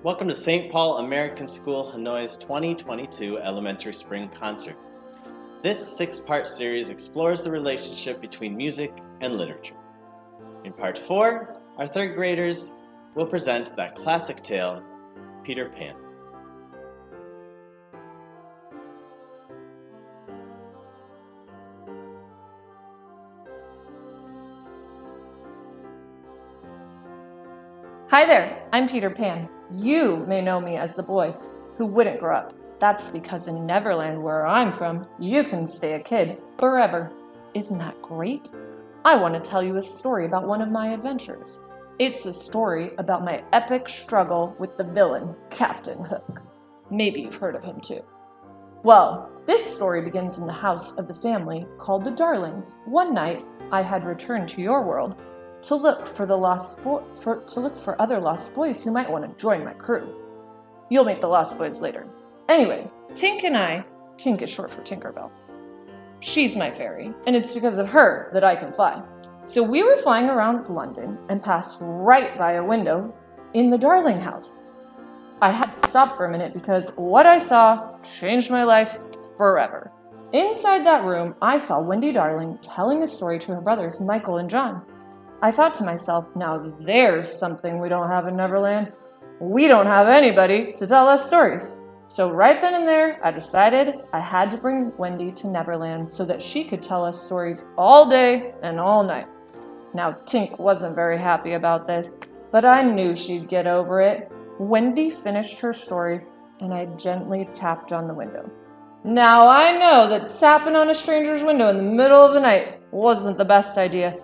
Welcome to St. Paul American School Hanoi's 2022 Elementary Spring Concert. This six-part series explores the relationship between music and literature. In part 4, our third graders will present that classic tale, Peter Pan. Hi there, I'm Peter Pan. You may know me as the boy who wouldn't grow up. That's because in Neverland, where I'm from, you can stay a kid forever. Isn't that great? I want to tell you a story about one of my adventures. It's a story about my epic struggle with the villain, Captain Hook. Maybe you've heard of him too. Well, this story begins in the house of the family called the Darlings. One night, I had returned to your world to look for other lost boys who might want to join my crew. You'll meet the lost boys later. Anyway, Tink and I, Tink is short for Tinkerbell. She's my fairy, and it's because of her that I can fly. So we were flying around London and passed right by a window in the Darling house. I had to stop for a minute because what I saw changed my life forever. Inside that room, I saw Wendy Darling telling a story to her brothers, Michael and John. I thought to myself, now there's something we don't have in Neverland. We don't have anybody to tell us stories. So right then and there, I decided I had to bring Wendy to Neverland so that she could tell us stories all day and all night. Now, Tink wasn't very happy about this, but I knew she'd get over it. Wendy finished her story, and I gently tapped on the window. Now, I know that tapping on a stranger's window in the middle of the night wasn't the best idea,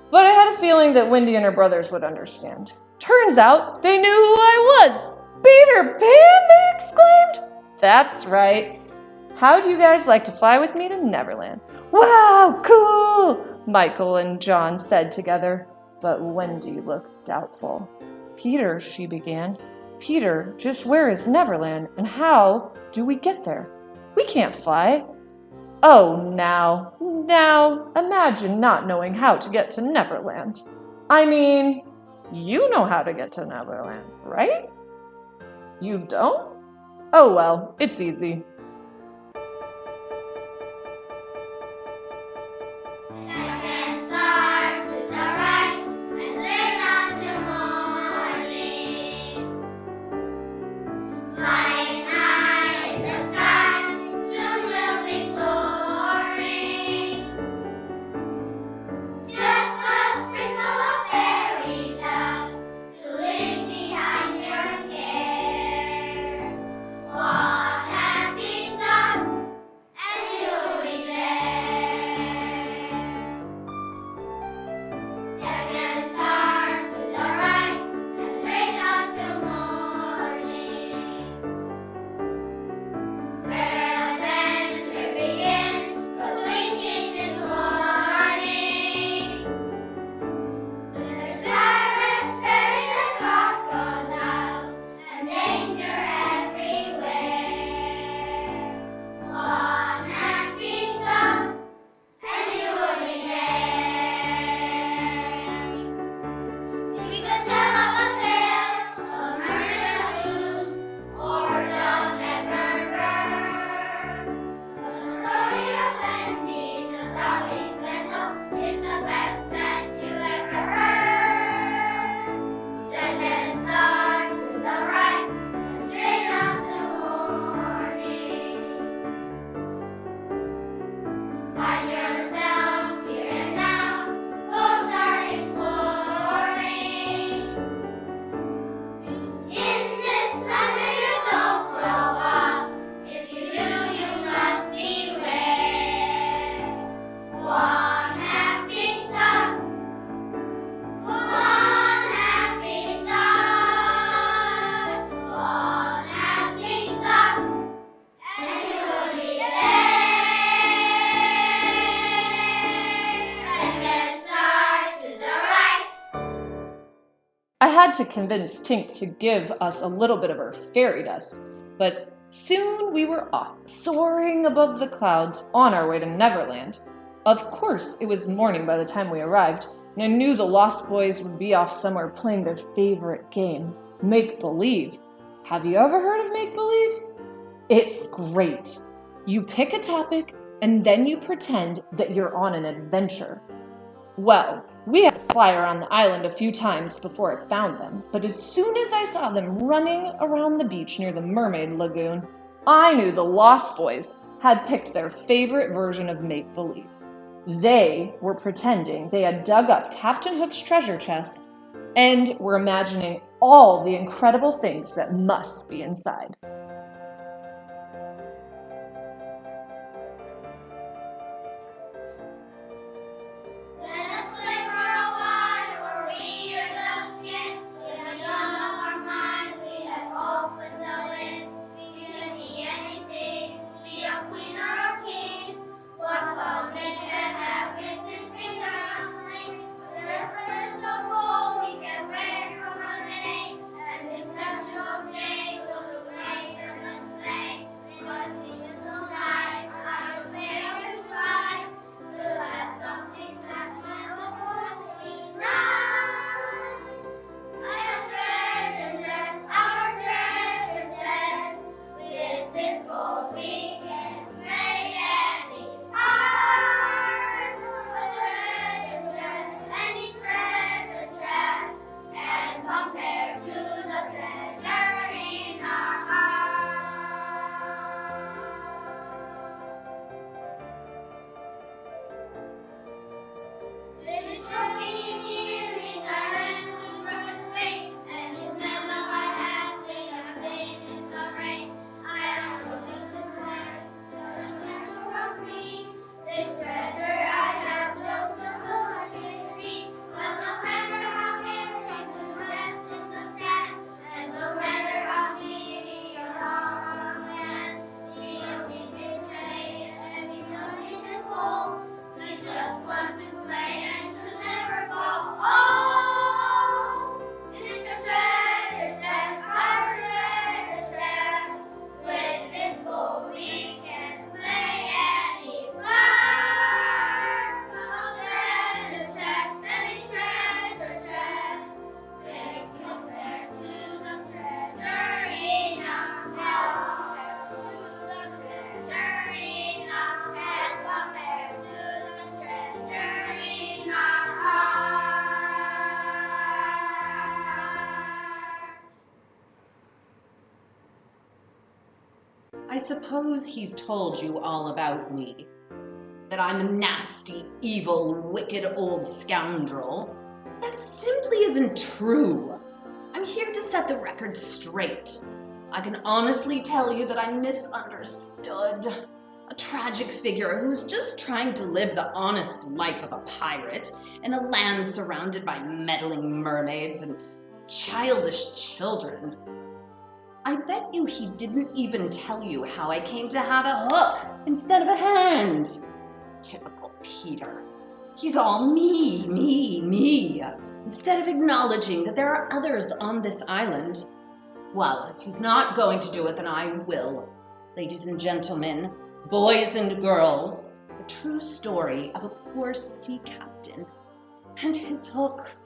but I had a feeling that Wendy and her brothers would understand. Turns out they knew who I was. Peter Pan, they exclaimed. That's right. How'd you guys like to fly with me to Neverland? Wow, cool, Michael and John said together, but Wendy looked doubtful. Peter, she began. Peter, just where is Neverland, and how do we get there? We can't fly. Oh, now, imagine not knowing how to get to Neverland. I mean, you know how to get to Neverland, right? You don't? Oh well, it's easy. Second star to the right, and straight on to morning. Flying high in the sky, soon we'll be soaring. Just a sprinkle of fairy dust to leave behind your cares. One happy thought, and you'll be there. Second star to the right, and straight on to morning. Where adventure begins, but please heed this warning. There's pirates, fairies, and crocodiles, and danger everywhere. One happy thought, and you will be there. We could tell of a tale of Maria Lagoon or John Neverburn. But the story of Wendy, the darling Glendale, is the best that you ever heard. Second star to the right, and straight on to morning. Find yourself here and now, go start exploring. In this land where you don't grow up, if you do, you must beware. One happy thought, one happy thought, one happy thought, and you will be there. Second star to the right. I had to convince Tink to give us a little bit of her fairy dust, but soon we were off, soaring above the clouds on our way to Neverland. Of course, it was morning by the time we arrived, and I knew the Lost Boys would be off somewhere playing their favorite game, make-believe. Have you ever heard of make-believe? It's great. You pick a topic and then you pretend that you're on an adventure. Well, we had to fly around the island a few times before I found them, but as soon as I saw them running around the beach near the Mermaid Lagoon, I knew the Lost Boys had picked their favorite version of make-believe. They were pretending they had dug up Captain Hook's treasure chest and were imagining all the incredible things that must be inside. Let us play for a while, for we are those kids. We have young of our minds, we have opened the lid. We can be anything, be a queen or a king. What fun we can have with this finger on the ring. There's first of all, we can wear from our name. And this statue of Jane will look greater than sleigh. But it's so nice, I will pay your price. To have something that's my own right. Our treasure chest, our treasure chest. With this gold we can play any part. A treasure chest, any treasure chest, can compare to the treasure in our heart. This trophy here is our anthem from its face, and its medal our hands in our famous race. I am looking to France, the treasure of me. This treasure I have closer to my feet. Well, no matter how heavy it can rest in the sand, and no matter how needy your heart man, he'll be his trade, and he'll be his home. We just want to play and to never go. Oh, it is a treasure chest, our treasure chest. With this gold we can play any part. A treasure chest, any treasure chest. They compare to the treasure in our heart. To the treasure in our head, compare to the treasure in our heart. I suppose he's told you all about me. That I'm a nasty, evil, wicked old scoundrel. That simply isn't true. I'm here to set the record straight. I can honestly tell you that I'm misunderstood. A tragic figure who's just trying to live the honest life of a pirate in a land surrounded by meddling mermaids and childish children. I bet you he didn't even tell you how I came to have a hook instead of a hand. Typical Peter. He's all me, me, me, instead of acknowledging that there are others on this island. Well, if he's not going to do it, then I will. Ladies and gentlemen, boys and girls, the true story of a poor sea captain and his hook.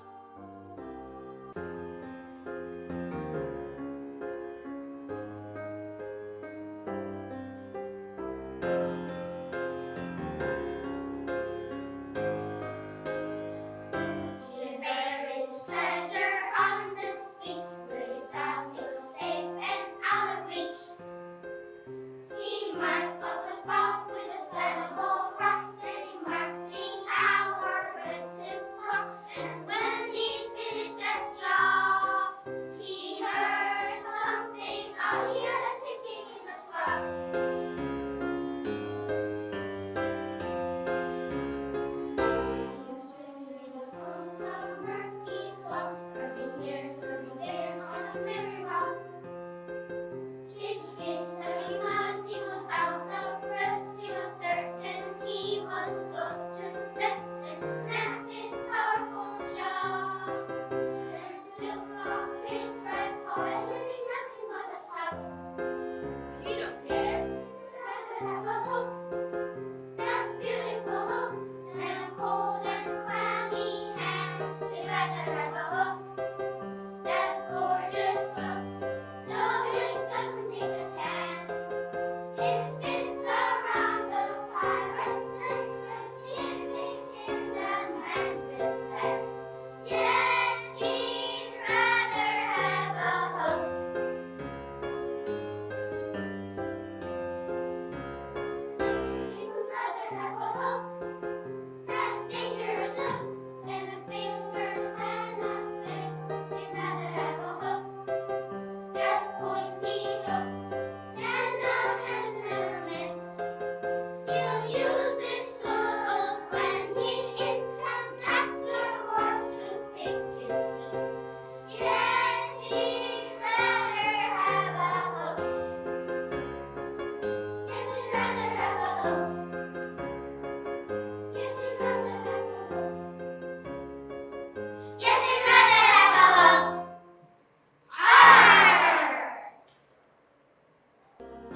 Even there is treasure on this beach, where he thought it was safe and out of reach. He marked up the spot with a sizable rock, then he marked the hour with his clock. And when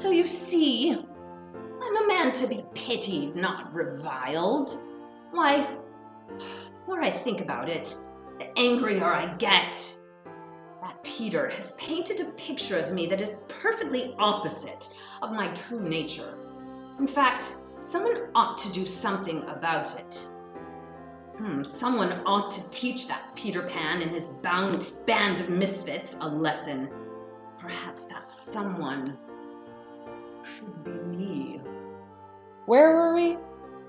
So you see, I'm a man to be pitied, not reviled. Why, the more I think about it, the angrier I get. That Peter has painted a picture of me that is perfectly opposite of my true nature. In fact, someone ought to do something about it. Someone ought to teach that Peter Pan and his band of misfits a lesson. Perhaps that someone should be me. Where were we?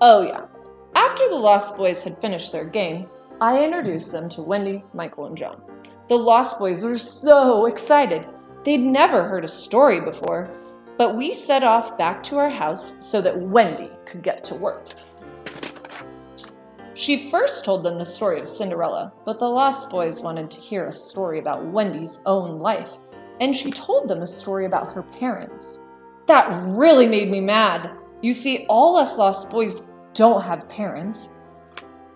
Oh yeah. After the Lost Boys had finished their game, I introduced them to Wendy, Michael, and John. The Lost Boys were so excited. They'd never heard a story before, but we set off back to our house so that Wendy could get to work. She first told them the story of Cinderella, but the Lost Boys wanted to hear a story about Wendy's own life, and she told them a story about her parents. That really made me mad. You see, all us Lost Boys don't have parents.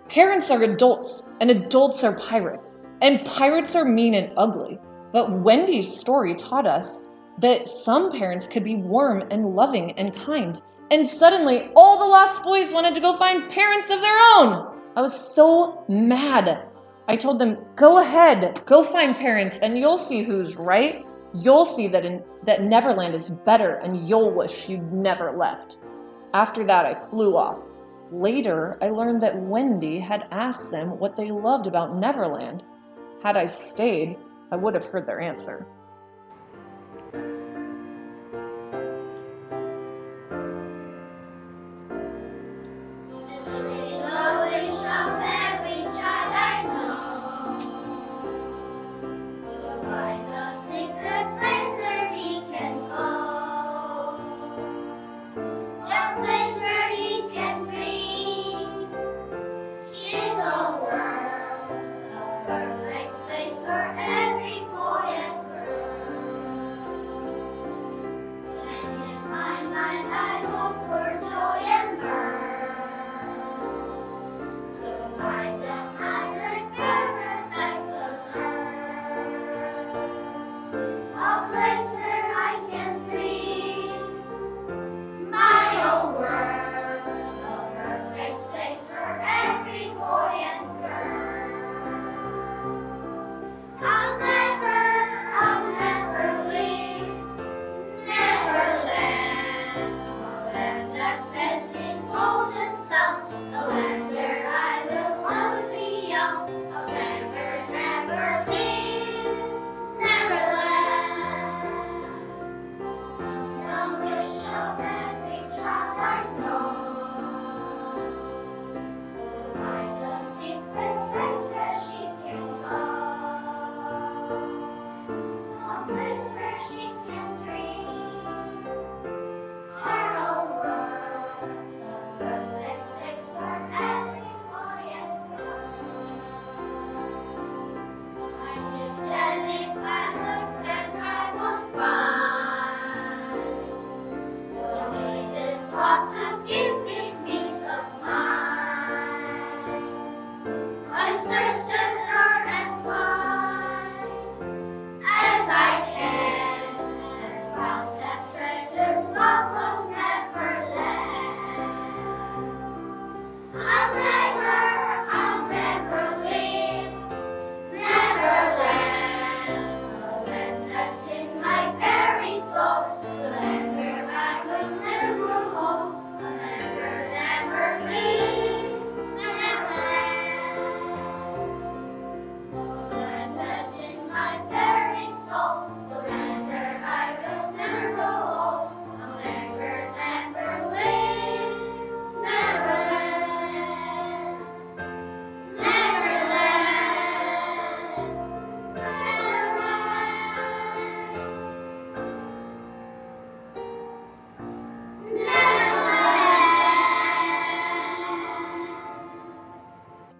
Parents are adults, and adults are pirates, and pirates are mean and ugly. But Wendy's story taught us that some parents could be warm and loving and kind, and suddenly all the Lost Boys wanted to go find parents of their own. I was so mad. I told them, go ahead, go find parents, and you'll see who's right. You'll see that Neverland is better, and you'll wish you'd never left. After that, I flew off. Later, I learned that Wendy had asked them what they loved about Neverland. Had I stayed, I would have heard their answer.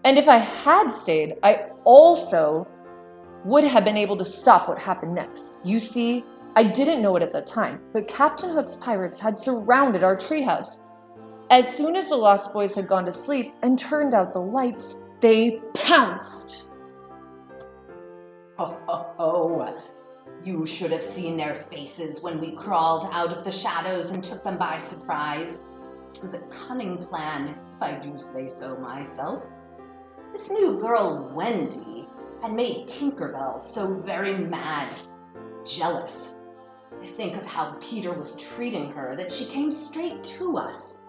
And if I had stayed, I also would have been able to stop what happened next. You see, I didn't know it at the time, but Captain Hook's pirates had surrounded our treehouse. As soon as the Lost Boys had gone to sleep and turned out the lights, they pounced. Oh, You should have seen their faces when we crawled out of the shadows and took them by surprise. It was a cunning plan, if I do say so myself. This new girl, Wendy, had made Tinkerbell so very mad, jealous. I think of how Peter was treating her that she came straight to us.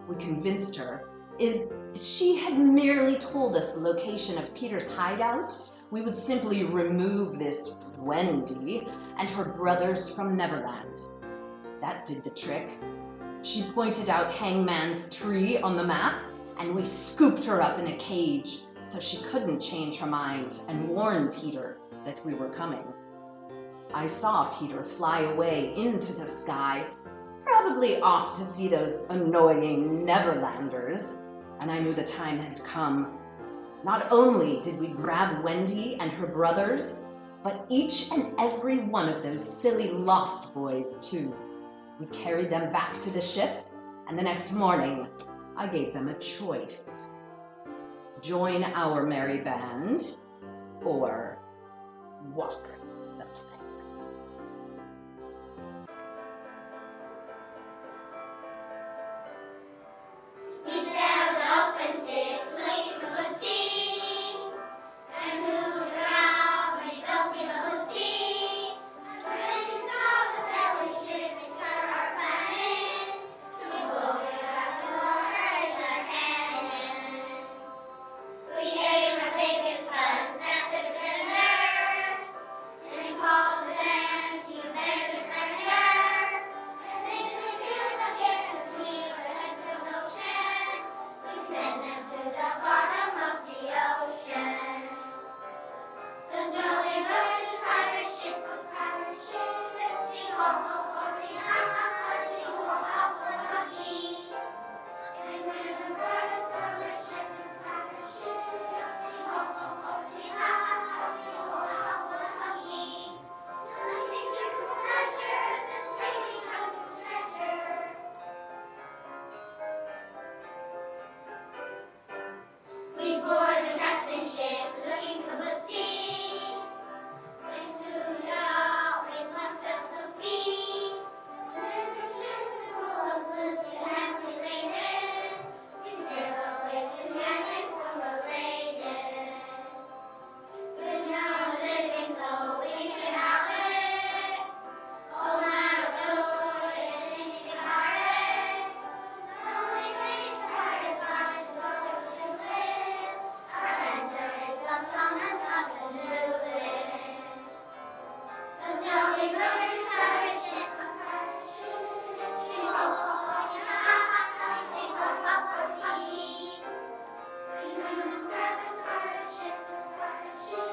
We convinced her that she had merely told us the location of Peter's hideout. We would simply remove this Wendy and her brothers from Neverland. That did the trick. She pointed out Hangman's Tree on the map, and we scooped her up in a cage so she couldn't change her mind and warn Peter that we were coming. I saw Peter fly away into the sky, probably off to see those annoying Neverlanders, and I knew the time had come. Not only did we grab Wendy and her brothers, but each and every one of those silly Lost Boys, too. We carried them back to the ship, and the next morning, I gave them a choice. Join our merry band, or walk the plank. We sailed open safely from the tea, and moved around, we don't give a hootie. When we saw the sailing ship, we turned our planning to blow it out the water as our cannon. We aimed our biggest guns at the defenders, and we called to them, you better surrender. And they did not get to flee or attempt to notion. We sent them to the bottom of the ocean. The Jolly Roger pirate ship, a pirate ship, sing ho ho ho, sing ha ha ha, sing ho ha ho ha hee. And when the birds of the ship is pirate ship, sing ho ho ho, sing ha ha ha, sing ho ha ho ha hee. Nothing to pleasure than sailing out with treasure. We board the captain's ship, looking for booty. We soon out, we one fell so deep. When the ship was full of loot and happily laden, we sailed away to Hanoi for a laden. With no living soul we can outlive. Oh my Lord, it is thinking about us. So we made pirate lives, so we should live. Our answer is a song that's nothing to do with. The Jolly Roger pirate ship, a pirate ship, sing ho ho ho, sing ha ha ha, sing ho ha ho hee. And when the pirates pirate ship was pirate ship,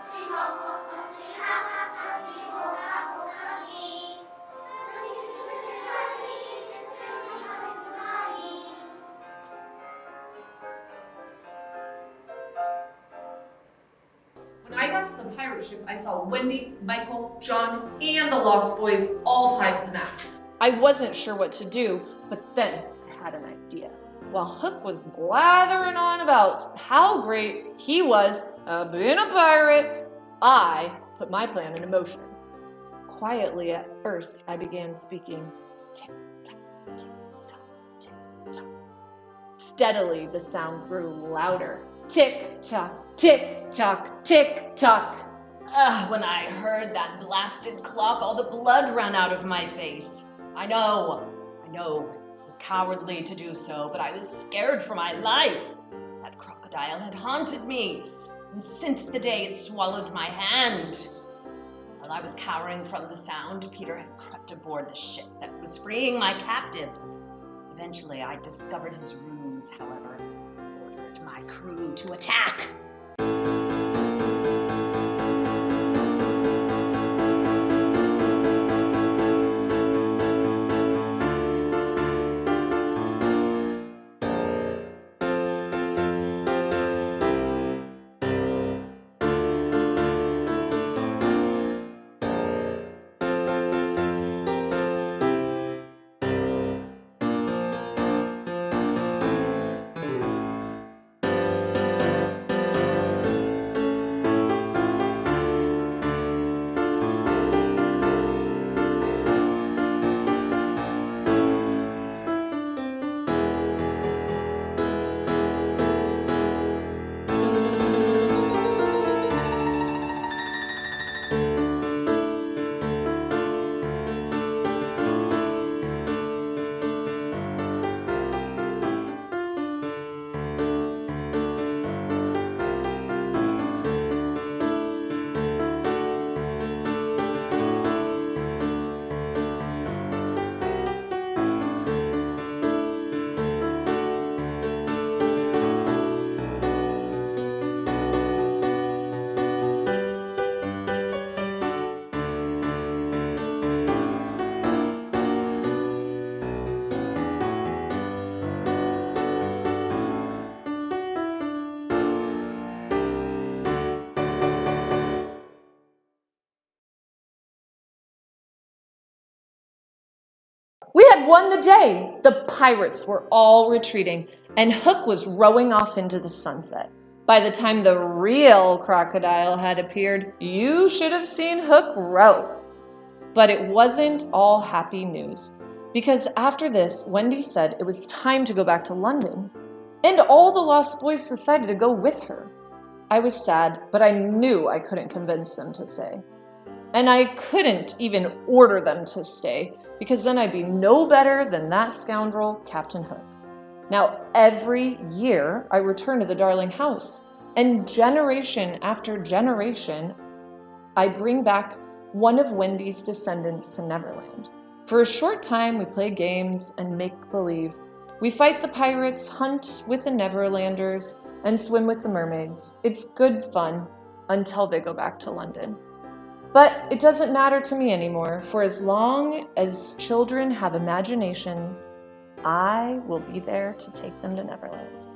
sing ho ho ho, sing ha ha ha, sing ho ha ho ha hee. Nothing is within our reach, it's sailing out and flying. When I got to the pirate ship, I saw Wendy, Michael, John, and the Lost Boys all tied to the mast. I wasn't sure what to do, but then I had an idea. While Hook was blathering on about how great he was at being a pirate, I put my plan into motion. Quietly at first, I began speaking tick-tock, tick-tock, tick-tock. Steadily, the sound grew louder. Tick-tock, tick-tock, tick-tock. When I heard that blasted clock, all the blood ran out of my face. I know, it was cowardly to do so, but I was scared for my life. That crocodile had haunted me, and since the day it swallowed my hand. While I was cowering from the sound, Peter had crept aboard the ship that was freeing my captives. Eventually, I discovered his ruse, however, and ordered my crew to attack. We had won the day. The pirates were all retreating, and Hook was rowing off into the sunset. By the time the real crocodile had appeared, you should have seen Hook row. But it wasn't all happy news, because after this, Wendy said it was time to go back to London, and all the Lost Boys decided to go with her. I was sad, but I knew I couldn't convince them to stay. And I couldn't even order them to stay, because then I'd be no better than that scoundrel, Captain Hook. Now, every year, I return to the Darling house, and generation after generation, I bring back one of Wendy's descendants to Neverland. For a short time, we play games and make believe. We fight the pirates, hunt with the Neverlanders, and swim with the mermaids. It's good fun until they go back to London. But it doesn't matter to me anymore, for as long as children have imaginations, I will be there to take them to Neverland.